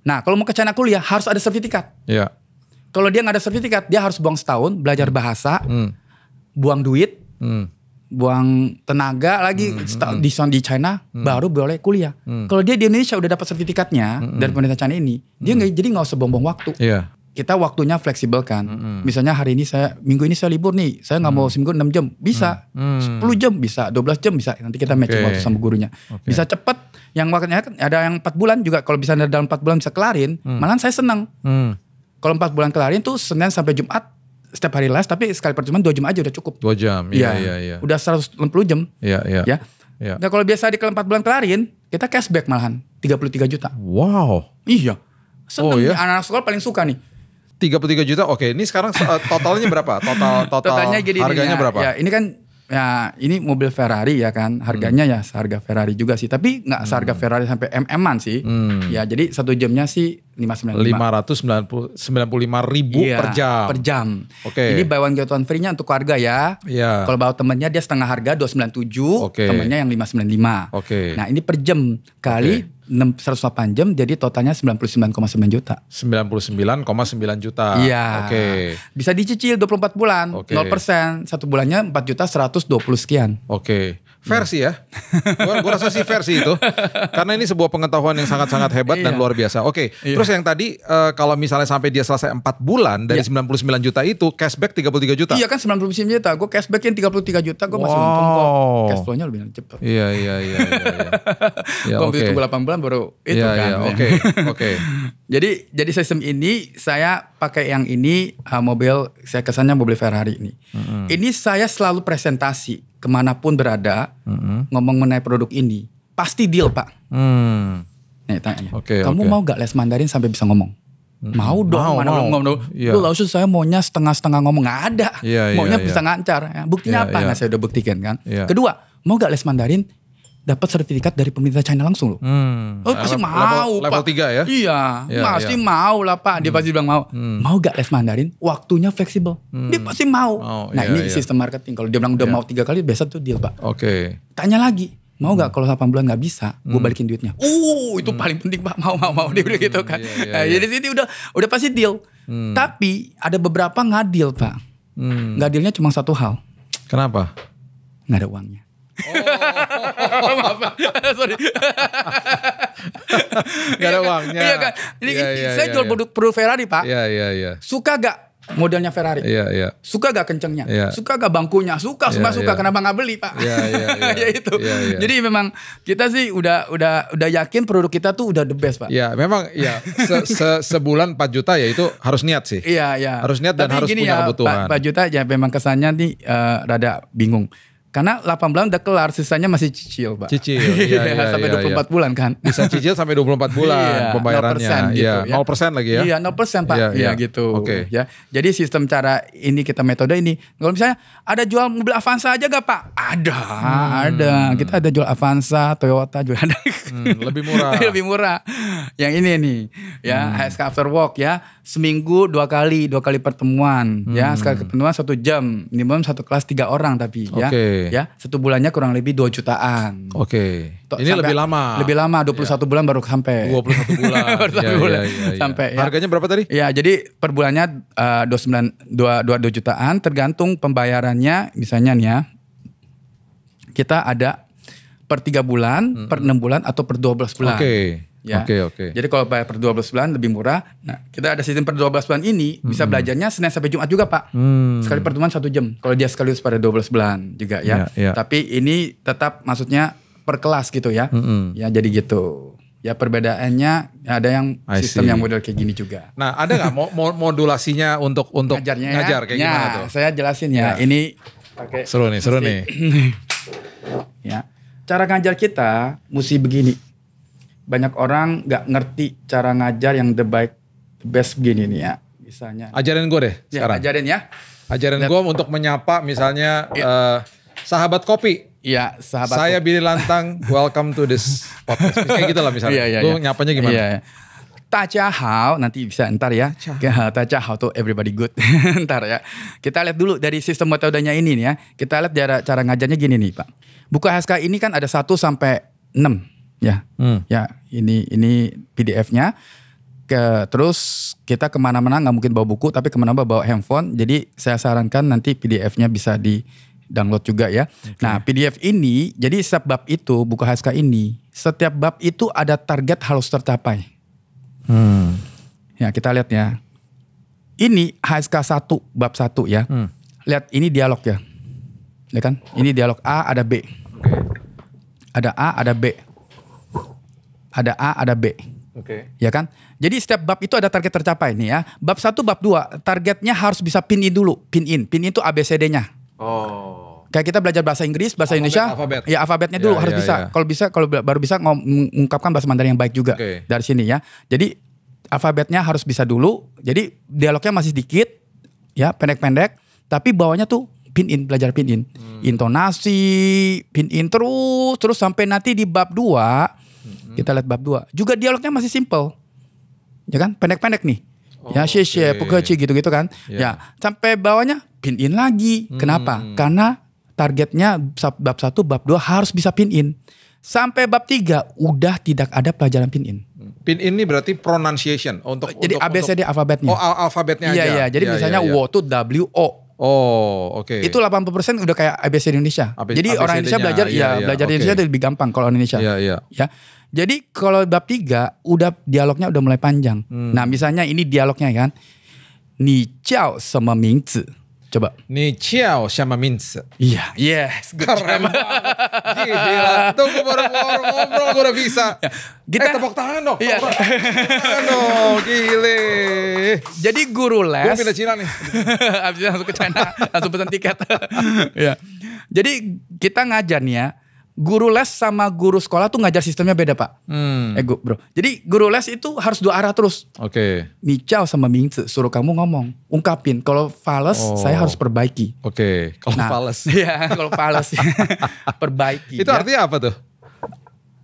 Nah kalau mau ke China kuliah harus ada sertifikat. Kalau dia gak ada sertifikat dia harus buang setahun belajar bahasa. Buang duit. Buang tenaga lagi di China baru boleh kuliah. Kalau dia di Indonesia udah dapat sertifikatnya dari pemerintah China ini, dia jadi nggak usah buang-buang waktu. Kita waktunya fleksibel kan. Misalnya hari ini minggu ini saya libur nih, saya nggak mau seminggu 6 jam, bisa 10 jam bisa, 12 jam bisa. Nanti kita matching waktu sama gurunya. Bisa cepet. Yang waktunya kan ada yang 4 bulan juga. Kalau bisa dalam 4 bulan bisa kelarin, malahan saya senang. Kalau 4 bulan kelarin tuh Senin sampai Jumat. Setiap hari les tapi sekali pertemuan 2 jam aja udah cukup. 2 jam, iya. Udah 160 jam. Iya. Nah kalau biasa di 4 bulan kelarin, kita cashback malahan 33 juta. Wow. Iya. Seneng anak-anak sekolah paling suka nih. 33 juta, oke. Ini sekarang totalnya berapa? Totalnya gini, harganya berapa? Ya ini kan, ya ini mobil Ferrari ya kan. Harganya ya seharga Ferrari juga sih. Tapi gak seharga Ferrari sampai MM-an sih. Ya jadi 1 jamnya sih 595 ribu per jam. Ini buy one get one free-nya untuk keluarga ya. Kalau bawa temennya dia setengah harga 297, temennya yang 595. Nah ini per jam kali 108 jam jadi totalnya 99,9 juta. 99,9 juta. Iya. Bisa dicicil 24 bulan, 0%. 1 bulannya 4.120 sekian. Fair sih ya. Gue rasa sih fair sih itu. Karena ini sebuah pengetahuan yang sangat-sangat hebat dan luar biasa. Terus yang tadi kalau misalnya sampai dia selesai 4 bulan dari 99 juta itu cashback 33 juta. Iya kan 99 juta. Gue cashbackin 33 juta gue masih untung kok. Cash flow-nya lebih cepat. Iya. Gue tunggu 8 bulan baru itu kan. Jadi sistem ini saya pakai yang ini mobil saya kesannya mobil Ferrari ini. Ini saya selalu presentasi kemanapun berada, ngomong mengenai produk ini, pasti deal Pak. Nih tanya, kamu mau gak les Mandarin sampai bisa ngomong? Mau dong, mana belum ngomong. Lu langsung saya maunya setengah-setengah ngomong, gak ada. Maunya bisa ngancar. Buktinya apa? Nah saya udah buktikan kan. Kedua, mau gak les Mandarin? Dapat sertifikat dari pemerintah China langsung loh. Pasti mau Pak. Level 3 ya? Iya, pasti mau lah Pak. Dia pasti bilang mau. Mau gak les Mandarin? Waktunya fleksibel. Dia pasti mau. Nah ini sistem marketing. Kalau dia bilang udah mau 3 kali, biasa tuh deal Pak. Tanya lagi. Mau gak kalau 8 bulan gak bisa, gue balikin duitnya. Itu paling penting Pak. Mau. Dia bilang gitu kan. Jadi sini udah pasti deal. Tapi ada beberapa gak deal Pak. Gak dealnya cuma satu hal. Kenapa? Gak ada uangnya. Maaf, sorry. Gak ada uangnya. Iya kan. Saya jual produk Ferrari Pak. Iya. Suka gak modelnya Ferrari? Iya. Suka gak kencengnya? Suka gak bangkunya? Suka. Kenapa gak beli Pak? Ya itu. Jadi memang kita sih udah yakin produk kita tuh udah the best Pak. Ya memang ya sebulan 4 juta ya itu harus niat sih. Iya. Harus niat dan harus punya kebutuhan. 4 juta ya memang kesannya nih rada bingung. Karena 8 bulan udah kelar, sisanya masih cicil Pak. Iya, sampai 24 bulan kan. Bisa cicil sampai 24 bulan pembayarannya. 0% gitu, 0% lagi ya. Iya 0% Pak. Iya gitu. Ya. Jadi sistem cara ini kita metode ini. Kalau misalnya ada jual mobil Avanza aja gak Pak? Ada. Kita ada jual Avanza, Toyota juga ada. Lebih murah. Lebih murah. Yang ini nih ya, HSK After Work ya. Seminggu 2 kali pertemuan. Ya, sekali pertemuan 1 jam. Minimum 1 kelas 3 orang tapi ya. Ya, 1 bulannya kurang lebih 2 jutaan. Ini lebih lama. Lebih lama, 21 bulan baru sampai. 21 bulan. Sampai. Ya. Harganya berapa tadi? Ya, jadi per bulannya 2 jutaan tergantung pembayarannya. Misalnya nih ya. Kita ada per 3 bulan, per 6 bulan atau per 12 bulan. Ya. Jadi kalau bayar per 12 bulan lebih murah. Nah, kita ada sistem per 12 bulan ini bisa belajarnya Senin sampai Jumat juga Pak. Sekali pertemuan 1 jam. Kalau dia sekaligus pada 12 bulan juga ya. Tapi ini tetap maksudnya per kelas gitu ya. Ya jadi gitu. Ya perbedaannya ada yang sistem yang model kayak gini juga. Nah ada nggak modulasinya untuk ngajarnya ngajar kayak gimana tuh? Saya jelasin ya. Ini pakai seru nih. Ya, cara ngajar kita mesti begini. Banyak orang nggak ngerti cara ngajar yang the best begini nih ya. Misalnya. Ajarin gue deh sekarang. Ajarin ya. Ajarin gue untuk menyapa misalnya sahabat kopi. Iya, sahabat. Saya Billy Lantang, welcome to this podcast. Kayak gitu lah misalnya. Gue nyapanya gimana? Tachahao nanti bisa ntar ya. Tachahao tuh everybody good. Ntar ya. Kita lihat dulu dari sistem metodenya ini nih ya. Kita lihat cara ngajarnya gini nih Pak. Buku HSK ini kan ada 1 sampai 6. Ya, ini PDF-nya. Terus kita kemana-mana nggak mungkin bawa buku, tapi kemana-mana bawa handphone. Jadi saya sarankan nanti PDF-nya bisa di-download juga ya. Nah, PDF ini, jadi setiap bab itu, buku HSK ini, setiap bab itu ada target harus tercapai. Ya, kita lihat ya. Ini HSK 1, bab 1 ya. Lihat, ini dialog ya. Lihat kan? Ini dialog A, ada B. Ada A, ada B. Ada A, ada B. Ya kan? Jadi setiap bab itu ada target tercapai nih ya. Bab 1, bab 2, targetnya harus bisa pin in dulu. Pin in itu ABCD-nya. Kayak kita belajar bahasa Inggris, bahasa Indonesia. Ya alfabetnya dulu harus bisa. Kalau baru bisa mengungkapkan bahasa Mandarin yang baik juga. Dari sini ya. Jadi alfabetnya harus bisa dulu. Jadi dialognya masih sedikit. Ya pendek-pendek. Tapi bawahnya tuh pin in, belajar pin in. Intonasi, pin in terus sampai nanti di bab 2. Kita lihat bab 2. Juga dialognya masih simple. Ya kan? Pendek-pendek nih. Ya xie pukeci gitu-gitu kan. Ya, sampai bawahnya pin in lagi. Kenapa? Karena targetnya bab 1, bab 2 harus bisa pin in. Sampai bab 3 udah tidak ada pelajaran pin in. Pin in ini berarti pronunciation jadi ABCD alfabetnya. Alfabetnya aja. Iya. Jadi misalnya wo tuh W-O. Itu 80% udah kayak ABCD Indonesia. Jadi orang Indonesia belajar belajar Indonesia itu lebih gampang kalau Indonesia. Ya. Jadi kalau bab 3 udah dialognya udah mulai panjang. Nah, misalnya ini dialognya kan. Ni jiao sama mingzi. Coba. Ni jiao sama mingzi. Iya. Yes. Keren banget. Gila. Tuh gue baru ngobrol gue udah bisa. Kita tepuk tangan dong. Iya. Tepuk tangan dong. Gile. Jadi guru les. Gue pindah Cina nih. Abis itu langsung ke China. Langsung pesan tiket. Ya. Jadi kita ngajar nih ya. Guru les sama guru sekolah tuh ngajar sistemnya beda Pak. Bro. Jadi guru les itu harus dua arah terus. Oke. Nichao sama Mingzi suruh kamu ngomong, ungkapin. Kalau fales saya harus perbaiki. Oke. Kalau fales. Iya, kalau fales perbaiki. Itu artinya apa tuh?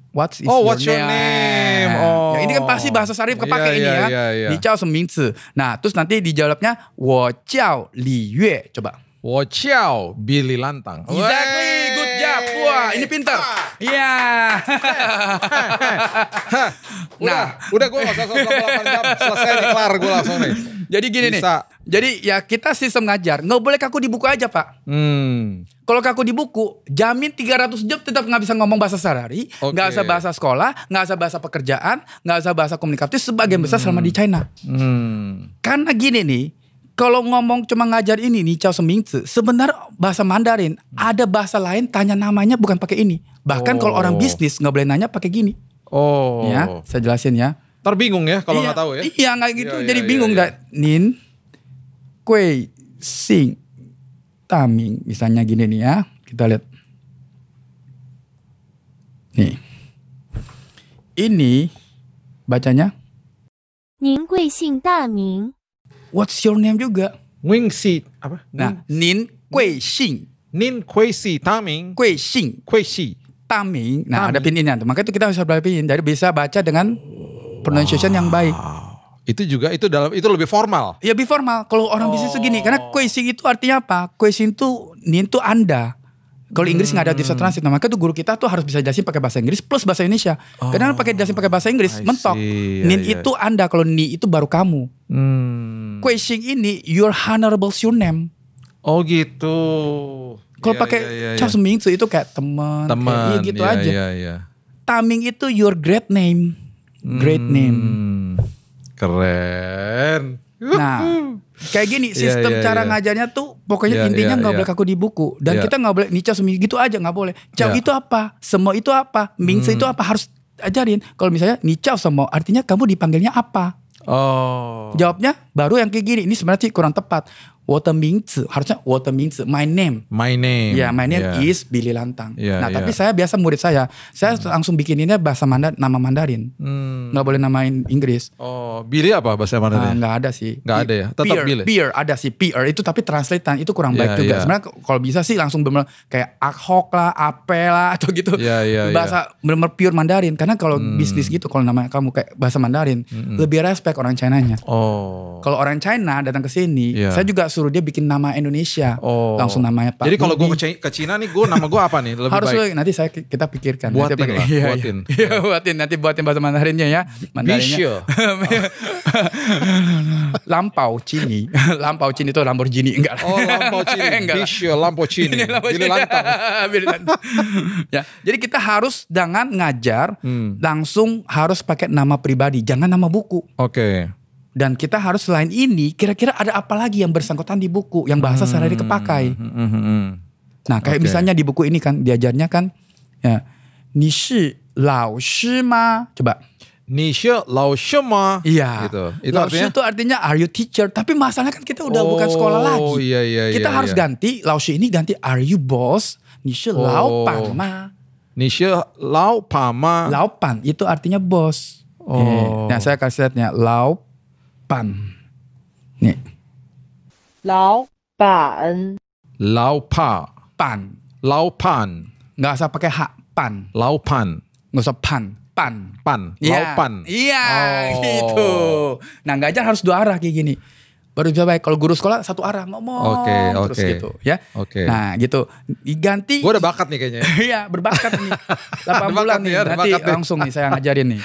What's your name? Oh. Ya, ini kan pasti bahasa Sarif kepake ini ya. Nichao sama Mingzi. Nah, terus nanti dijawabnya wo jiao Li Yue. Coba. Wo jiao Billy Lantang. Exactly, good job. Wah, ini pintar. Iya. Nah, udah gue gak usah 8 jam. Selesai nih, kelar gue langsung nih. Jadi gini nih. Jadi ya kita sistem ngajar. Nggak boleh kaku di buku aja Pak. Kalau kaku di buku, jamin 300 jam tetap nggak bisa ngomong bahasa sehari. Nggak usah bahasa sekolah, nggak usah bahasa pekerjaan, nggak usah bahasa komunikatif sebagian besar selama di China. Karena gini nih. Kalau ngomong cuma ngajar ini nih Nichao sama Mingzi, sebenarnya bahasa Mandarin ada bahasa lain tanya namanya bukan pakai ini. Bahkan kalau orang bisnis nggak boleh nanya pakai gini. Ya, saya jelasin ya. Terbingung ya kalau nggak tahu ya. Iya nggak gitu, jadi bingung nggak. Nin, Kui, Sing, Taming, misalnya gini nih ya. Kita lihat. Nih, ini bacanya. Nin Gui Xing Da Ming. What's your name juga? Wingsi apa? Nah, Nin Kui Xing. Nin Kui Si Taming. Kui Xing. Kui Si Taming. Nah, ada pinnya tuh. Makanya itu kita bisa belajar pin. Jadi bisa baca dengan pronunciation yang baik. Itu juga itu lebih formal. Ya lebih formal. Kalau orang bisnis itu gini, karena Kui Xing itu artinya apa? Kui Xing itu Nin itu Anda. Kalau Inggris nggak ada bisa translate, nah, maka tuh guru kita tuh harus bisa jelasin pakai bahasa Inggris plus bahasa Indonesia. Karena pakai jelasin pakai bahasa Inggris mentok. Nin itu Anda, kalau Ni itu baru kamu. Kui Xing ini your honorable surname. Oh gitu. Kalau pakai Chao Mingzi itu kayak teman, kayak gitu aja. Taming itu your great name, great name. Keren. Nah, kayak gini sistem cara ngajarnya tuh pokoknya intinya nggak boleh kaku di buku dan kita nggak boleh Nichao Mingzi gitu aja nggak boleh. Chao itu apa? Semo itu apa? Mingzi itu apa? Harus ajarin. Kalau misalnya Nichao Semo artinya kamu dipanggilnya apa? Jawabnya baru yang kayak gini. Ini sebenarnya sih kurang tepat. Water Mingzi, harusnya Water Mingzi, my name. My name. Ya, my name is Billy Lantang. Tapi saya biasa murid saya langsung bikininnya bahasa nama Mandarin. Nggak boleh namain Inggris. Billy apa bahasa Mandarin? Nggak ada sih. Nggak ada ya? Tetap Billy. Beer ada sih, PR itu tapi translatean itu kurang baik juga. Sebenarnya kalau bisa sih langsung bener kayak Akhok lah, Ape lah atau gitu. Bahasa bener pure Mandarin. Karena kalau bisnis gitu, kalau namanya kamu kayak bahasa Mandarin, lebih respect orang China-nya. Kalau orang China datang ke sini, saya juga suruh dia bikin nama Indonesia, langsung namanya Pak. Jadi kalau gue ke Cina nih, nama gue apa nih? Lebih harus baik. Nanti kita pikirkan. Buatin lah, buatin. Buatin, nanti buatin bahasa Mandarinnya ya. Mandarinnya. Lampau Cini. Lampau Cini itu Lamborghini enggak? Lampau Cini. Bisho Lampau Cini. Billy Lantang. Ya, jadi kita harus jangan ngajar langsung harus pakai nama pribadi, jangan nama buku. Dan kita harus selain ini, kira-kira ada apa lagi yang bersangkutan di buku, yang bahasa sehari-hari kepakai. Nah, kayak misalnya di buku ini kan, diajarnya kan, ya, Ni shi lao shi ma? Coba. Ni shi lao shi ma? Iya. Gitu. Itu lao shi itu artinya are you teacher? Tapi masalahnya kan kita udah bukan sekolah lagi. Kita harus ganti, lao shi ini ganti are you boss? Ni shi lao pan ma? Ni shi lao pan ma? Lao pan itu artinya bos. Nah, saya kasih lihatnya, lao pan. Nih. Lao pan. Lao pa. Pan. Lao pan. Nggak usah pakai hak. Pan. Lao pan. Nggak usah pan. Pan. Pan. Lao pan. Iya gitu. Nah ngajar harus dua arah kayak gini. Baru bisa baik. Kalau guru sekolah satu arah ngomong terus gitu ya. Nah gitu. Diganti. Gue udah bakat nih kayaknya. Iya berbakat nih. 8 bulan nih. Nanti langsung nih saya ngajarin nih.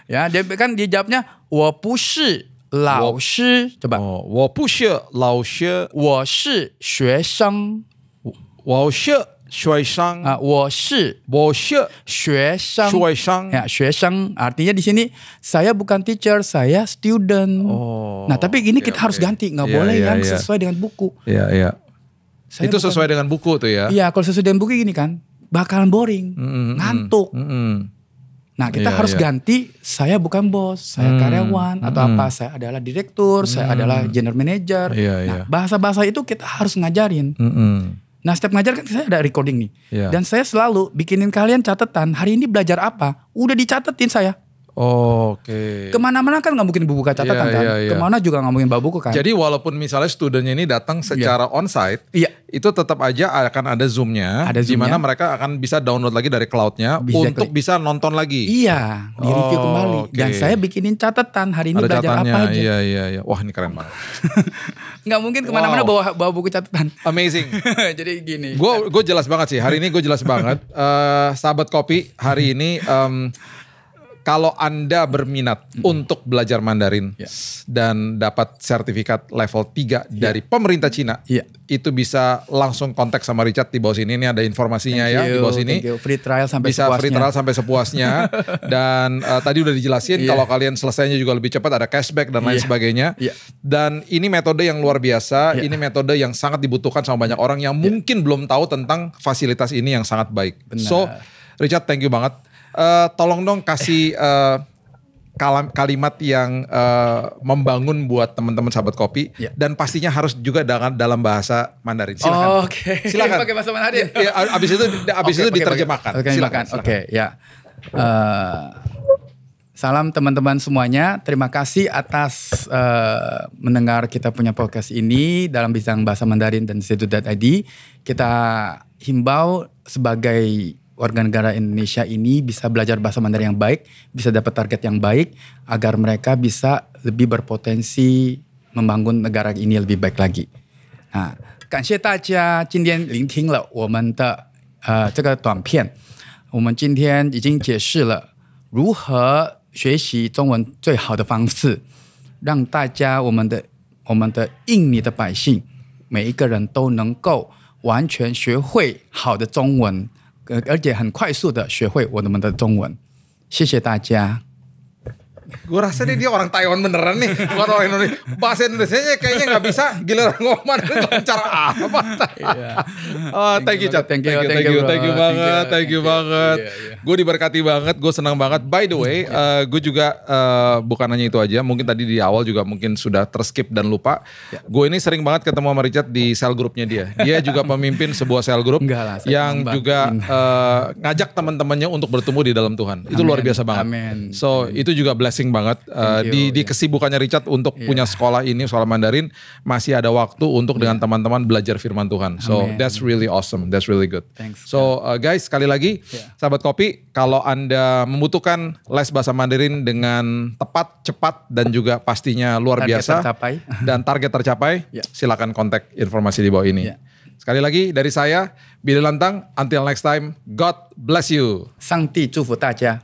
Ya dia kan dia jawabnya. 我不是老师. Coba. 我不是老师. 我是学生. 我是学生. 我是学生. 学生. Ya, 学生 artinya di sini saya bukan teacher, saya student. Nah, tapi ini kita harus ganti, nggak boleh yang sesuai dengan buku. Iya. Itu sesuai dengan buku tuh ya. Iya, kalau sesuai dengan buku gini kan bakalan boring, ngantuk. Nah, kita harus ganti saya bukan bos, saya karyawan atau apa, saya adalah direktur, saya adalah general manager. Nah, bahasa-bahasa itu kita harus ngajarin. Nah setiap ngajar kan saya ada recording nih. Iya. Dan saya selalu bikinin kalian catatan. Hari ini belajar apa? Udah dicatetin saya. Oke. Kemana-mana kan nggak mungkin buka catatan kan. Iya. Kemana juga nggak mungkin bawa buku kan. Jadi walaupun misalnya studennya ini datang secara onsite, itu tetap aja akan ada zoomnya, di mana mereka akan bisa download lagi dari cloudnya untuk bisa nonton lagi. Iya, di review kembali. Dan saya bikinin catatan hari ini ada belajar catatannya. apa aja. Iya. Wah ini keren banget. Nggak mungkin kemana-mana bawa buku catatan. Amazing. Jadi gini. Gue jelas banget sih. Hari ini gue jelas banget. Sahabat kopi hari ini. Kalau Anda berminat untuk belajar Mandarin dan dapat sertifikat level 3 dari pemerintah Cina, itu bisa langsung kontak sama Richard di bawah sini. Ini ada informasinya di bawah sini. Free trial sampai bisa sepuasnya. Free trial sampai sepuasnya. Dan tadi udah dijelasin kalau kalian selesainya juga lebih cepat, ada cashback dan lain sebagainya. Dan ini metode yang luar biasa. Ini metode yang sangat dibutuhkan sama banyak orang yang mungkin belum tahu tentang fasilitas ini yang sangat baik. Benar. So Richard, thank you banget. Tolong dong kasih kalimat yang membangun buat teman-teman sahabat kopi dan pastinya harus juga dalam bahasa Mandarin. Silakan. Silakan. Pakai bahasa Mandarin. Ya, abis itu diterjemahkan. Silakan. Oke, ya. Salam teman-teman semuanya. Terima kasih atas mendengar kita punya podcast ini dalam bidang bahasa Mandarin dan Institut.id. Kita himbau sebagai warga negara Indonesia ini bisa belajar bahasa Mandarin yang baik, bisa dapat target yang baik, agar mereka bisa lebih berpotensi membangun negara ini lebih baik lagi. Nah, 感谢大家今天聆听了我们的这个短片。我们今天已经解释了如何学习中文最好的方式，让大家我们的印尼的百姓每一个人都能够完全学会好的中文。而且很快速的学会我们的中文，谢谢大家。 Gue rasa dia orang Taiwan beneran nih, bukan orang Indonesia. Bahasa Indonesianya kayaknya nggak bisa, giliran ngomong Mandarin cara apa? Thank you Chat, thank you banget. Gue diberkati banget, gue senang banget. By the way, gue juga bukan hanya itu aja, mungkin tadi di awal juga mungkin sudah terskip dan lupa. Gue ini sering banget ketemu sama Richard di sel grupnya dia. Dia juga pemimpin sebuah sel grup yang juga ngajak teman-temannya untuk bertumbuh di dalam Tuhan. Itu luar biasa banget. So itu juga blessing banget di kesibukannya Richard untuk punya sekolah ini, sekolah Mandarin, masih ada waktu untuk dengan teman-teman belajar firman Tuhan. So that's really awesome, that's really good. So guys, sekali lagi sahabat kopi, kalau Anda membutuhkan les bahasa Mandarin dengan tepat, cepat dan juga pastinya luar biasa dan target tercapai, silakan kontak informasi di bawah ini. Sekali lagi dari saya Billy Lantang, until next time, God bless you. 上帝祝福大家。